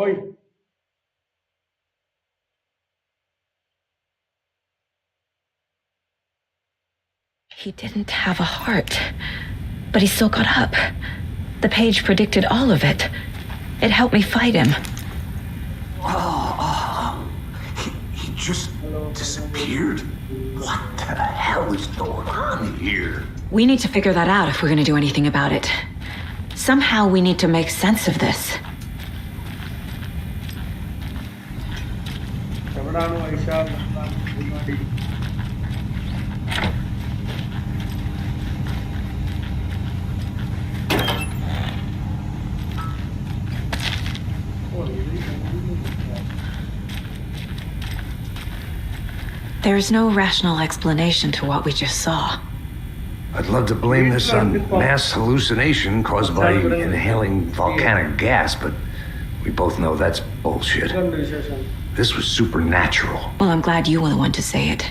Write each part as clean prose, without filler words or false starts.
Oi. He didn't have a heart, but he still got up. The page predicted all of it. It helped me fight him. He just disappeared? What the hell is going on here? We need to figure that out if we're going to do anything about it. Somehow we need to make sense of this. There's no rational explanation to what we just saw. I'd love to blame this on mass hallucination caused by inhaling volcanic gas, but we both know that's bullshit. This was supernatural. Well, I'm glad you were the one to say it.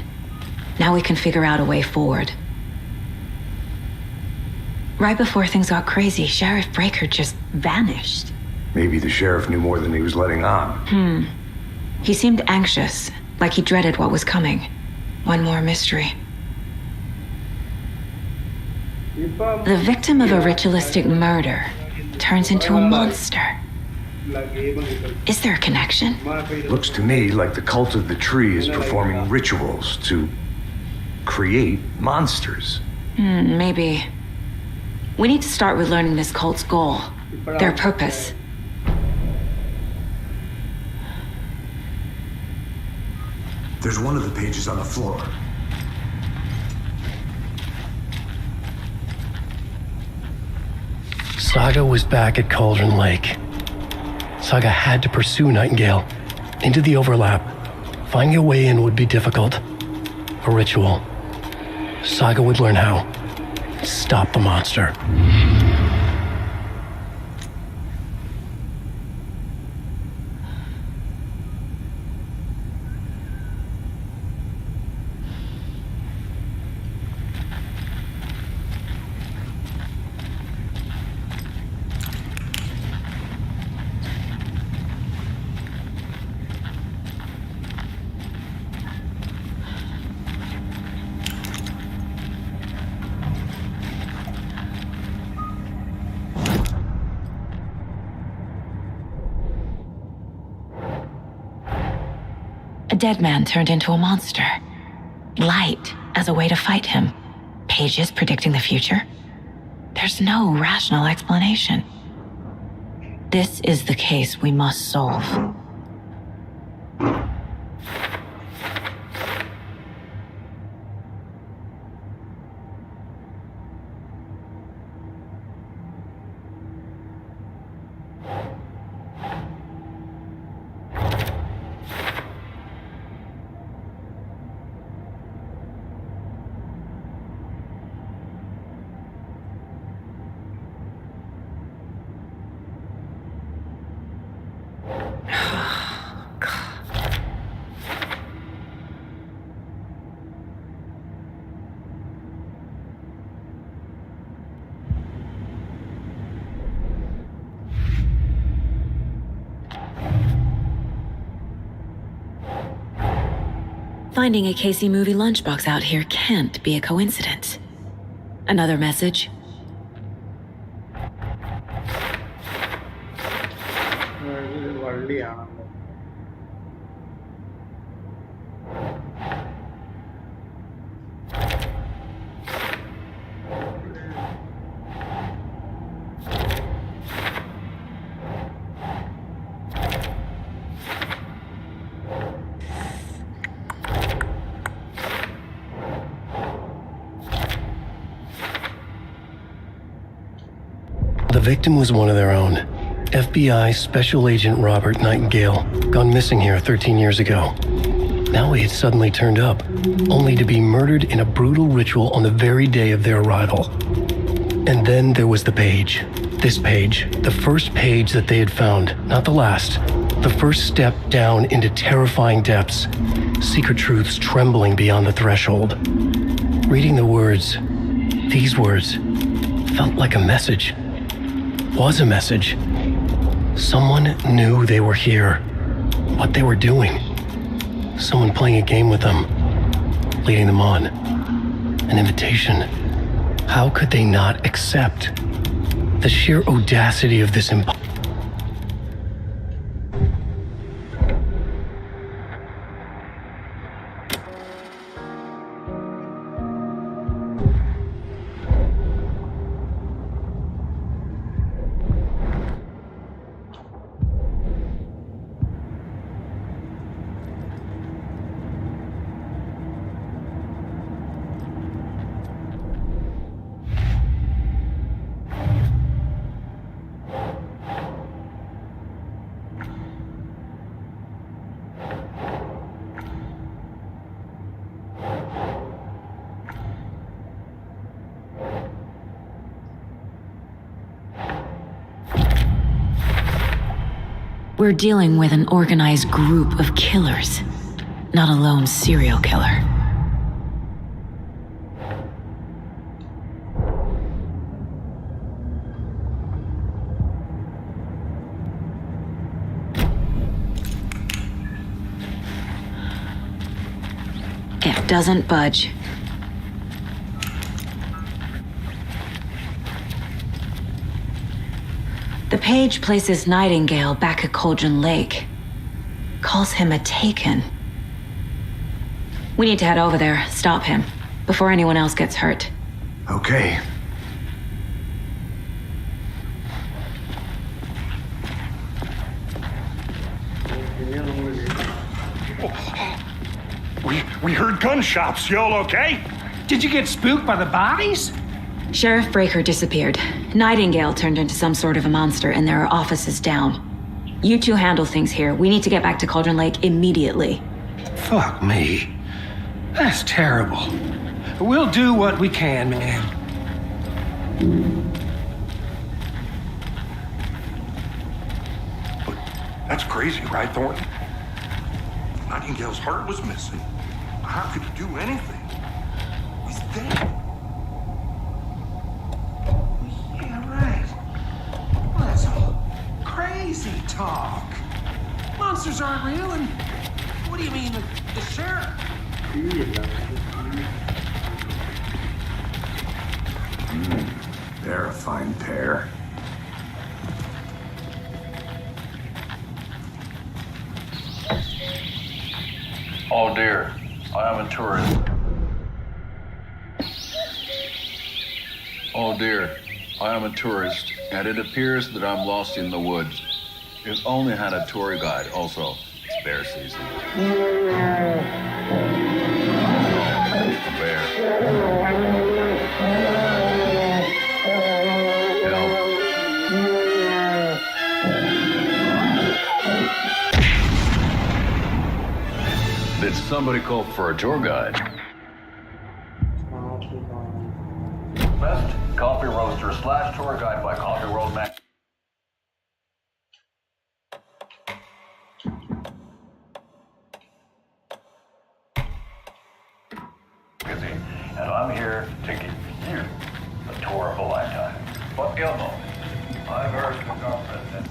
Now we can figure out a way forward. Right before things got crazy, Sheriff Breaker just vanished. Maybe the sheriff knew more than he was letting on. He seemed anxious, like he dreaded what was coming. One more mystery. The victim of a ritualistic murder turns into a monster. Is there a connection? Looks to me like the cult of the tree is performing rituals to create monsters. Maybe. We need to start with learning this cult's goal, their purpose. There's one of the pages on the floor. Saga was back at Cauldron Lake. Saga had to pursue Nightingale into the overlap. Finding a way in would be difficult. A ritual. Saga would learn how. Stop the monster. A dead man turned into a monster. Light as a way to fight him. Pages predicting the future. There's no rational explanation. This is the case we must solve. Finding a Casey movie lunchbox out here can't be a coincidence. Another message. The victim was one of their own. FBI Special Agent Robert Nightingale, gone missing here 13 years ago. Now he had suddenly turned up, only to be murdered in a brutal ritual on the very day of their arrival. And then there was the page. This page, the first page that they had found, not the last. The first step down into terrifying depths, secret truths trembling beyond the threshold. Reading the words, these words, felt like a message. Was a message. Someone knew they were here. What they were doing. Someone playing a game with them. Leading them on. An invitation. How could they not accept? The sheer audacity of this We're dealing with an organized group of killers, not a lone serial killer. It doesn't budge. The page places Nightingale back at Cauldron Lake. Calls him a taken. We need to head over there, stop him, before anyone else gets hurt. Okay. We heard gunshots. Y'all okay? Did you get spooked by the bodies? Sheriff Breaker disappeared. Nightingale turned into some sort of a monster, and there are offices down. You two handle things here. We need to get back to Cauldron Lake immediately. Fuck me. That's terrible. We'll do what we can, man. But that's crazy, right, Thornton? Nightingale's heart was missing. How could he do anything? He's dead. Yeah, right. Well, that's all crazy talk. Monsters aren't real, and what do you mean, the sheriff? They're a fine pair. Oh dear, I am a tourist. Oh dear, I am a tourist, and it appears that I'm lost in the woods. If only had a tour guide. Also, it's bear season. A bear. Help. Did somebody call for a tour guide? Best coffee roaster / tour guide by Coffee World Mag. And I'm here to give you a tour of a lifetime. But Gilmo, I've heard the government.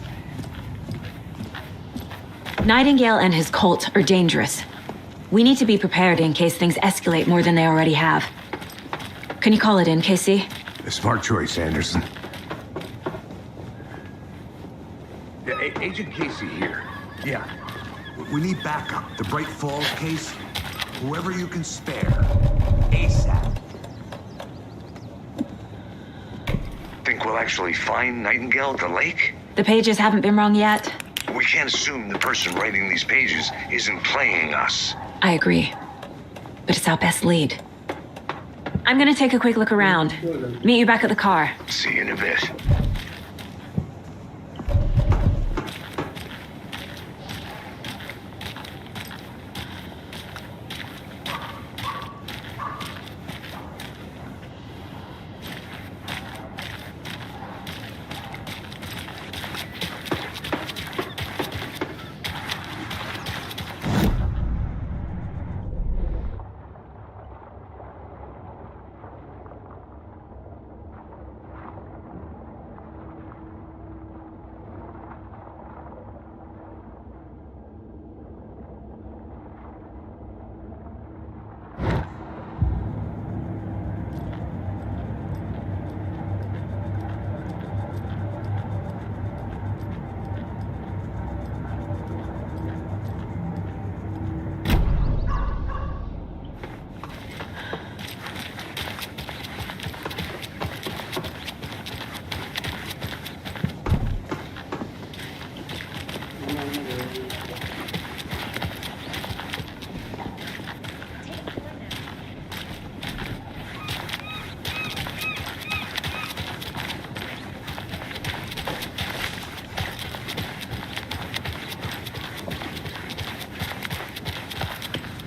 Nightingale and his cult are dangerous. We need to be prepared in case things escalate more than they already have. Can you call it in, KC? A smart choice, Anderson. Yeah, Agent Casey here. Yeah. We need backup. The Bright Falls case. Whoever you can spare. ASAP. Think we'll actually find Nightingale at the lake? The pages haven't been wrong yet. We can't assume the person writing these pages isn't playing us. I agree. But it's our best lead. I'm gonna take a quick look around. Meet you back at the car. See you in a bit.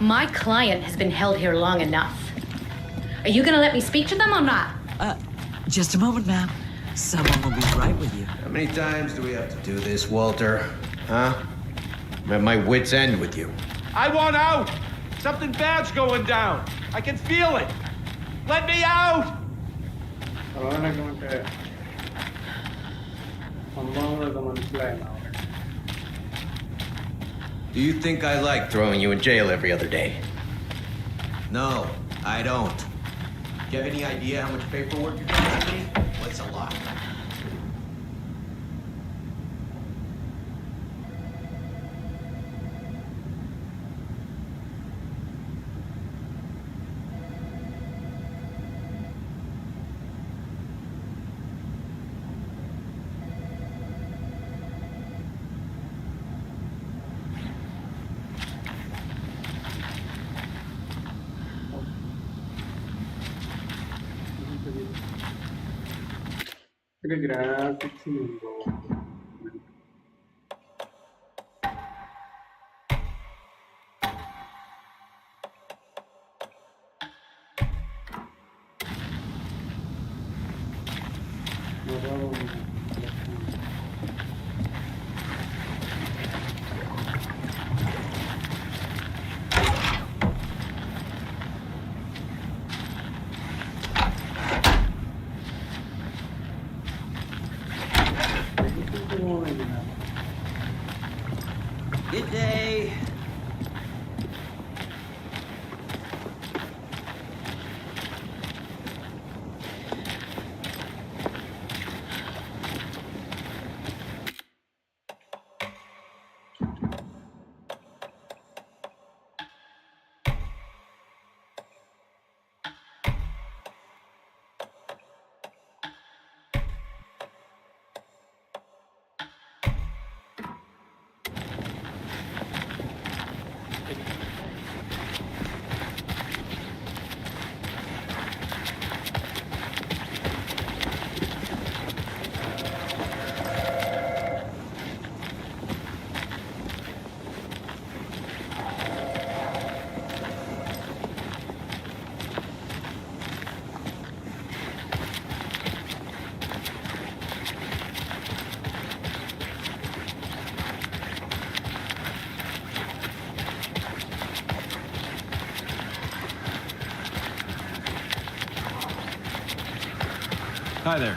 My client has been held here long enough. Are you gonna let me speak to them or not? Just a moment, ma'am. Someone will be right with you. How many times do we have to do this, Walter? Huh? I'm at my wit's end with you. I want out! Something bad's going down. I can feel it. Let me out! Do you think I like throwing you in jail every other day? No, I don't. Do you have any idea how much paperwork you're doing to me? What's a lot? Good day. Hi there.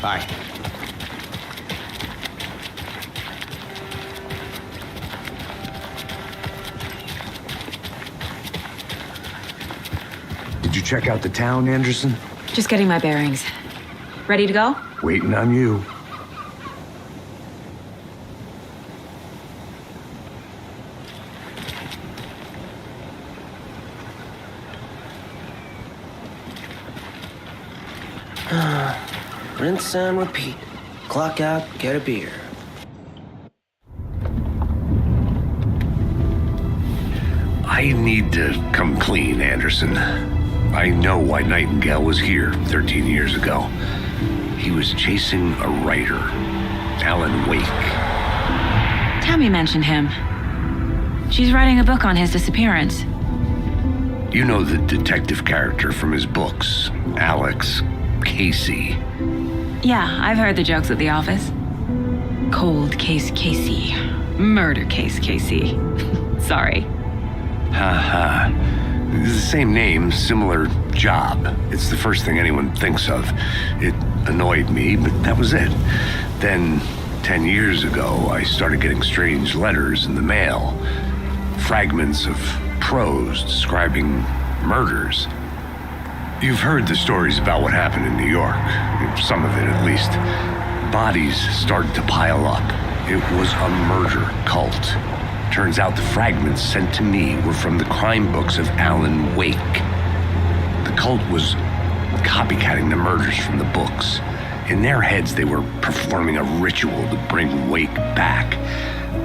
Hi. Did you check out the town, Anderson? Just getting my bearings. Ready to go? Waiting on you. Rinse and repeat. Clock out, get a beer. I need to come clean, Anderson. I know why Nightingale was here 13 years ago. He was chasing a writer, Alan Wake. Tammy mentioned him. She's writing a book on his disappearance. You know the detective character from his books, Alex Casey. Yeah, I've heard the jokes at the office. Cold case Casey. Murder case Casey. Sorry. Ha. It's the same name, similar job. It's the first thing anyone thinks of. It annoyed me, but that was it. Then, 10 years ago, I started getting strange letters in the mail. Fragments of prose describing murders. You've heard the stories about what happened in New York. Some of it, at least. Bodies started to pile up. It was a murder cult. Turns out the fragments sent to me were from the crime books of Alan Wake. The cult was copycatting the murders from the books. In their heads, they were performing a ritual to bring Wake back.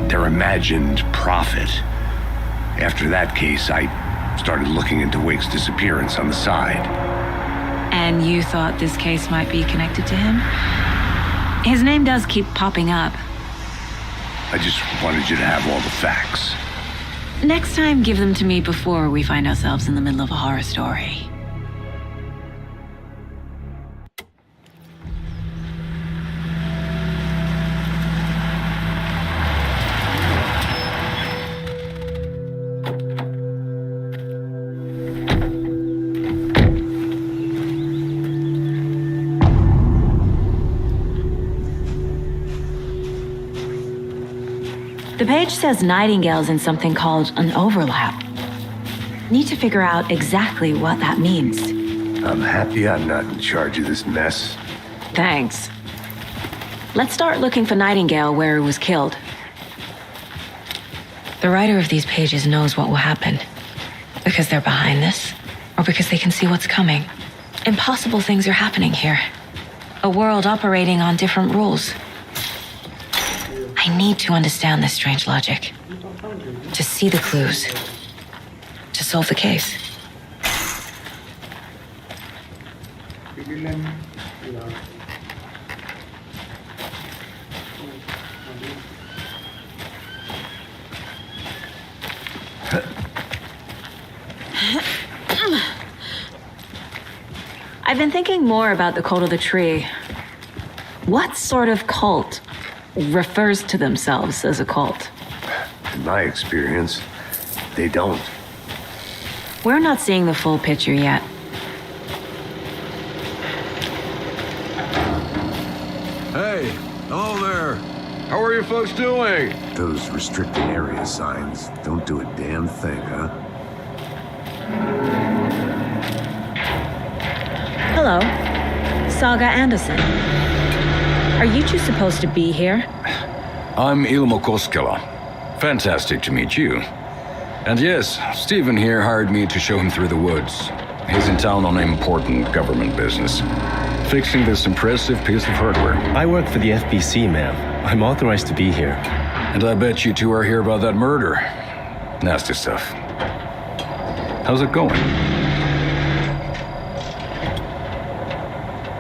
Their imagined prophet. After that case, I Started looking into Wake's disappearance on the side. And you thought this case might be connected to him? His name does keep popping up. I just wanted you to have all the facts. Next time, give them to me before we find ourselves in the middle of a horror story. The page says Nightingale's in something called an overlap. Need to figure out exactly what that means. I'm happy I'm not in charge of this mess. Thanks. Let's start looking for Nightingale where he was killed. The writer of these pages knows what will happen. Because they're behind this, or because they can see what's coming. Impossible things are happening here. A world operating on different rules. I need to understand this strange logic. To see the clues. To solve the case. I've been thinking more about the cult of the tree. What sort of cult refers to themselves as a cult? In my experience, they don't. We're not seeing the full picture yet. Hey, hello there. How are you folks doing? Those restricted area signs don't do a damn thing, huh? Hello, Saga Anderson. Are you two supposed to be here? I'm Ilmo Koskela. Fantastic to meet you. And yes, Stephen here hired me to show him through the woods. He's in town on important government business, fixing this impressive piece of hardware. I work for the FBC, ma'am. I'm authorized to be here. And I bet you two are here about that murder. Nasty stuff. How's it going?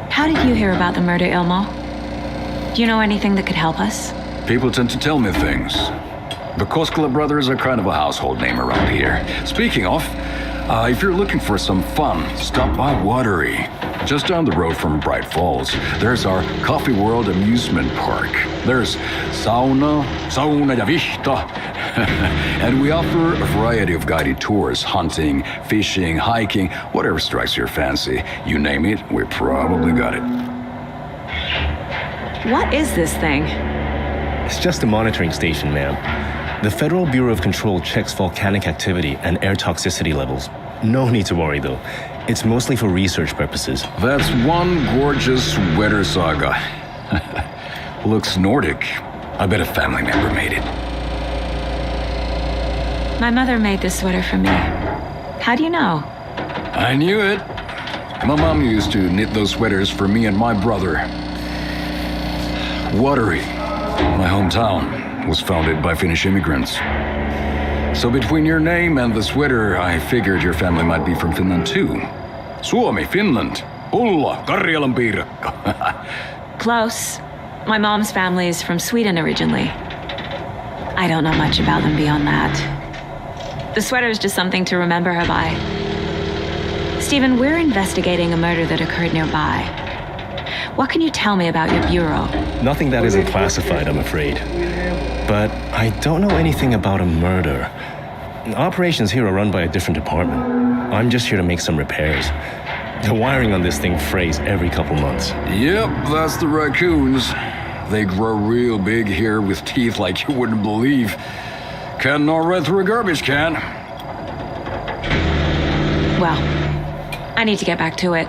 How did you hear about the murder, Ilmo? Do you know anything that could help us? People tend to tell me things. The Koskela brothers are kind of a household name around here. Speaking of, if you're looking for some fun, stop by Watery. Just down the road from Bright Falls, there's our Coffee World amusement park. There's sauna ja vihta. And we offer a variety of guided tours, hunting, fishing, hiking, whatever strikes your fancy. You name it, we probably got it. What is this thing? It's just a monitoring station, ma'am. The Federal Bureau of Control checks volcanic activity and air toxicity levels. No need to worry, though. It's mostly for research purposes. That's one gorgeous sweater, Saga. Looks Nordic. I bet a family member made it. My mother made this sweater for me. How do you know? I knew it. My mom used to knit those sweaters for me and my brother. Watery, my hometown, was founded by Finnish immigrants. So between your name and the sweater, I figured your family might be from Finland too. Suomi, Finland. Ulla, Karjalan piirakka. Close. My mom's family is from Sweden originally. I don't know much about them beyond that. The sweater is just something to remember her by. Stephen, we're investigating a murder that occurred nearby. What can you tell me about your bureau? Nothing that isn't classified, I'm afraid. But I don't know anything about a murder. Operations here are run by a different department. I'm just here to make some repairs. The wiring on this thing frays every couple months. Yep, that's the raccoons. They grow real big here with teeth like you wouldn't believe. Can't gnaw right through a garbage can. Well, I need to get back to it.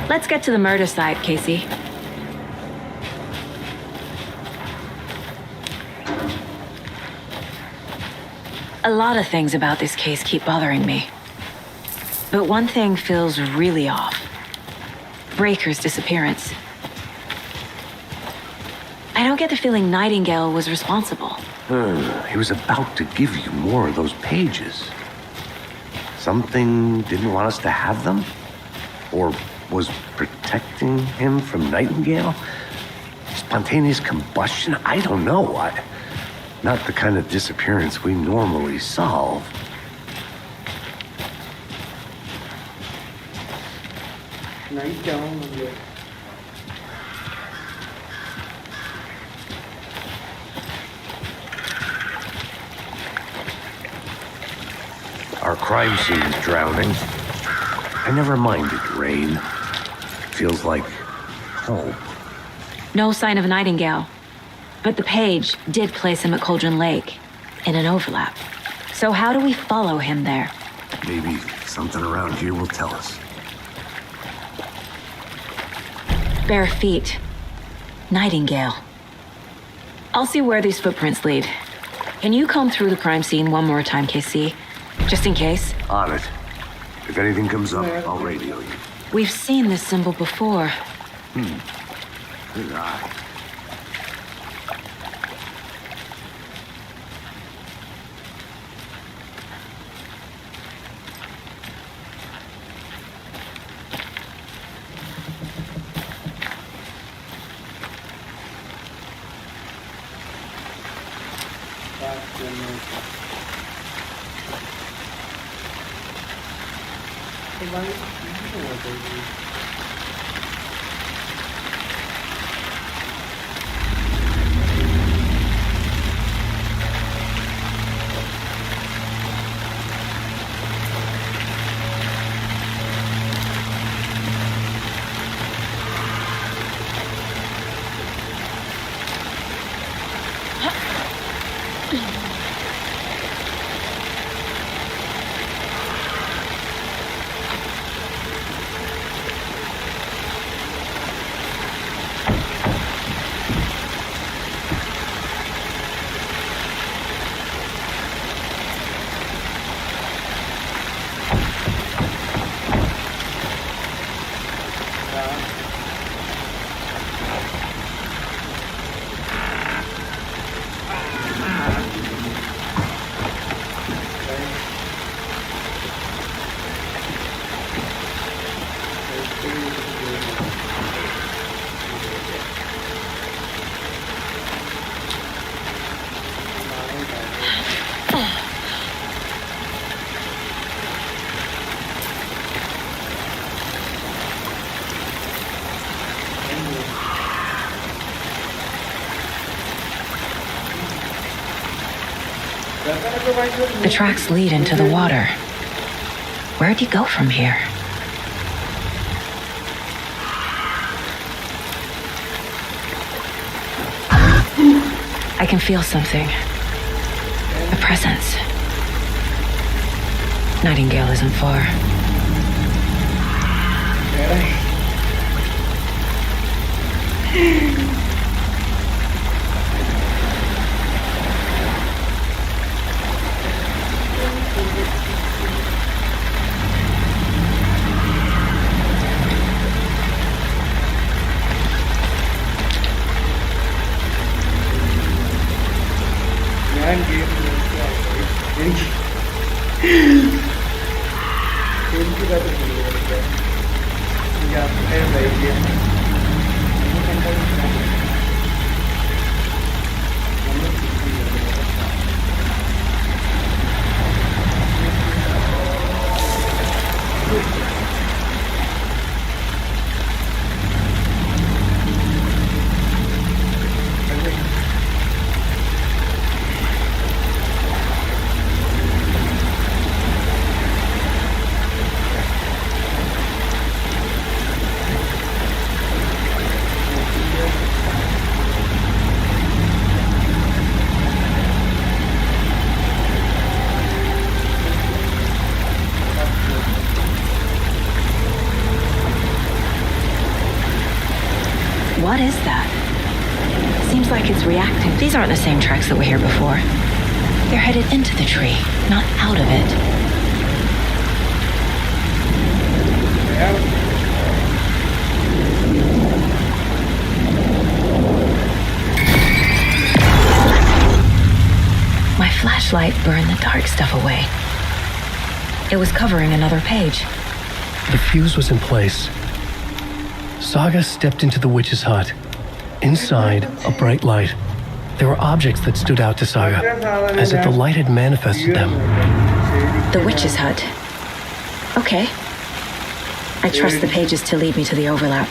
Let's get to the murder site, Casey. A lot of things about this case keep bothering me. But one thing feels really off. Breaker's disappearance. I don't get the feeling Nightingale was responsible. He was about to give you more of those pages. Something didn't want us to have them? Or was protecting him from Nightingale? Spontaneous combustion? I don't know. Not the kind of disappearance we normally solve. Our crime scene's drowning. I never minded rain. Feels like home. No sign of Nightingale. But the page did place him at Cauldron Lake, in an overlap. So how do we follow him there? Maybe something around here will tell us. Bare feet. Nightingale. I'll see where these footprints lead. Can you comb through the crime scene one more time, KC? Just in case? On it. If anything comes up, I'll radio you. We've seen this symbol before. Good eye. The tracks lead into the water. Where'd he go from here? I can feel something. A presence. Nightingale isn't far. What is that? Seems like it's reacting. These aren't the same tracks that were here before. They're headed into the tree, not out of it. My flashlight burned the dark stuff away. It was covering another page. The fuse was in place. Saga stepped into the witch's hut. Inside, a bright light. There were objects that stood out to Saga, as if the light had manifested them. The witch's hut. Okay. I trust the pages to lead me to the overlap.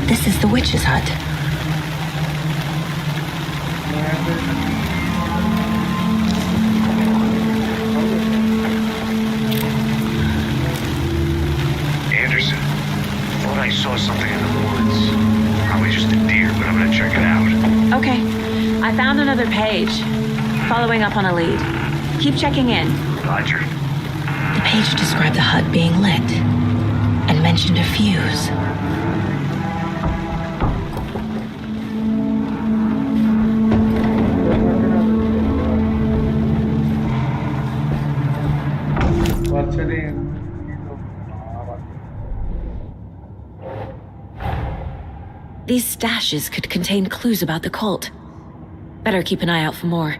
This is the witch's hut. Anderson, thought I saw something in the woods. Probably just a deer, but I'm gonna check it out. Okay. I found another page. Following up on a lead. Keep checking in. Roger. The page described the hut being lit and mentioned a fuse. These stashes could contain clues about the cult. Better keep an eye out for more.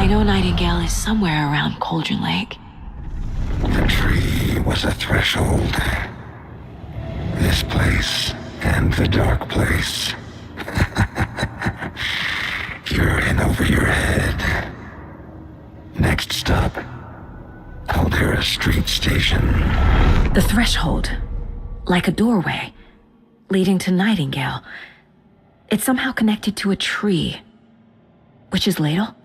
I know Nightingale is somewhere around Cauldron Lake. The tree was a threshold. This place and the dark place. You're in over your head. Next stop, Caldera Street Station. The threshold, like a doorway, leading to Nightingale. It's somehow connected to a tree. Which is Ladle?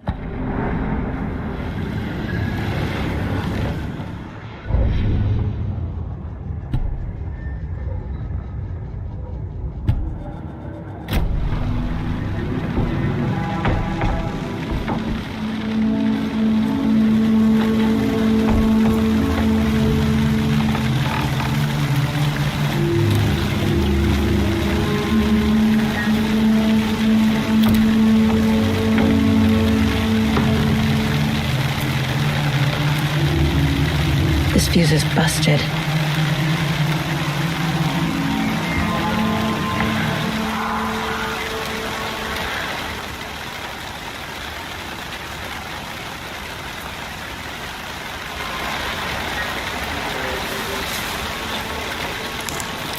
This fuse is busted.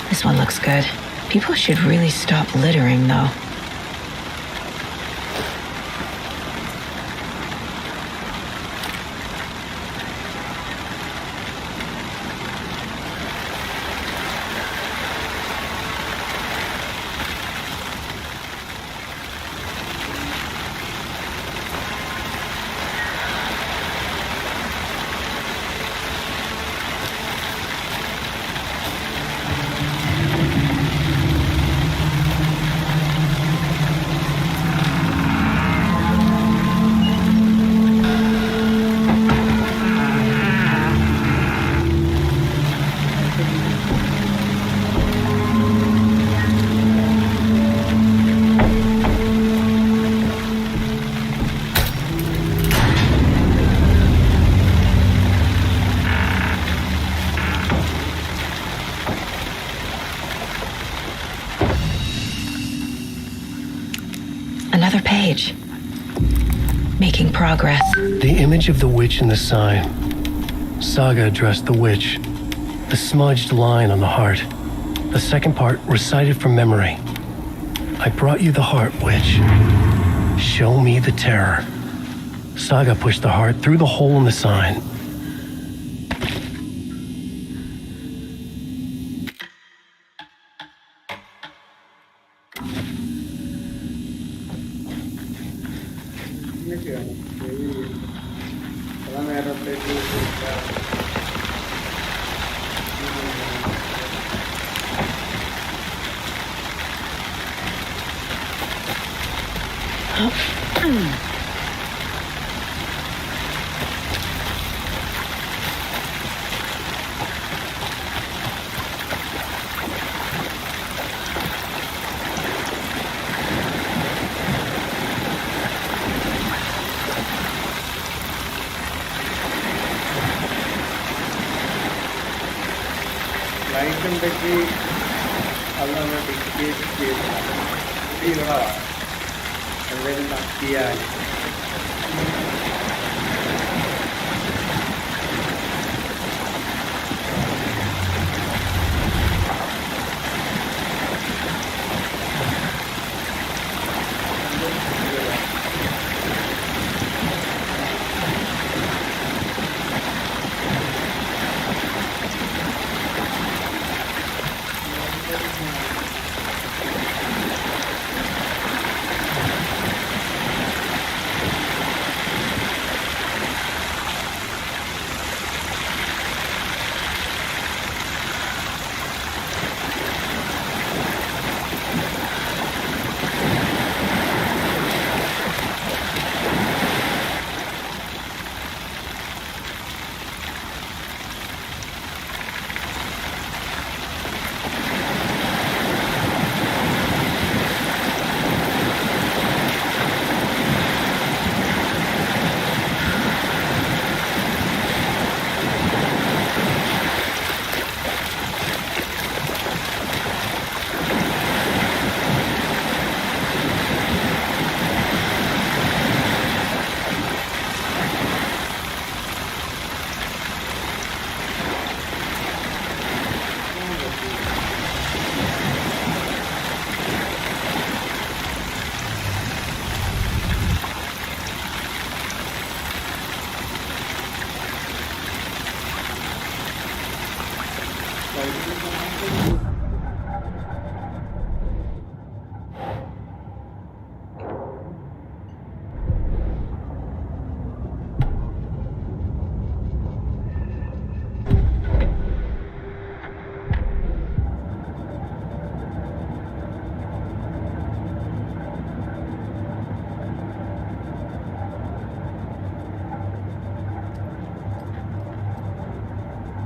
This one looks good. People should really stop littering, though. Another page. Making progress. The image of the witch in the sign. Saga addressed the witch. The smudged line on the heart. The second part recited from memory. I brought you the heart, witch. Show me the terror. Saga pushed the heart through the hole in the sign.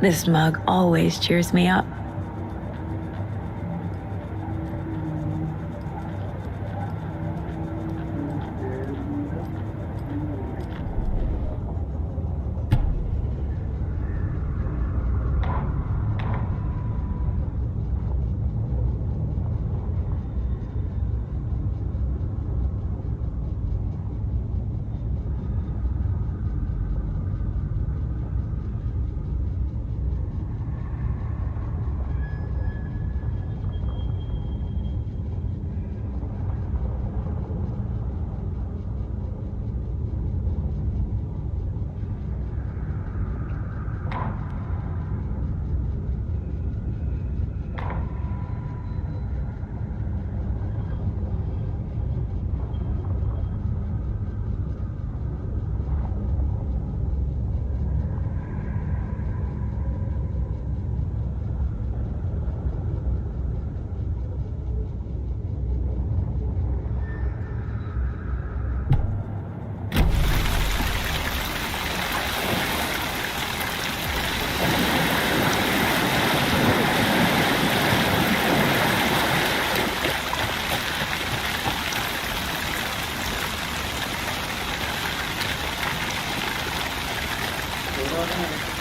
This mug always cheers me up. Hold on a minute.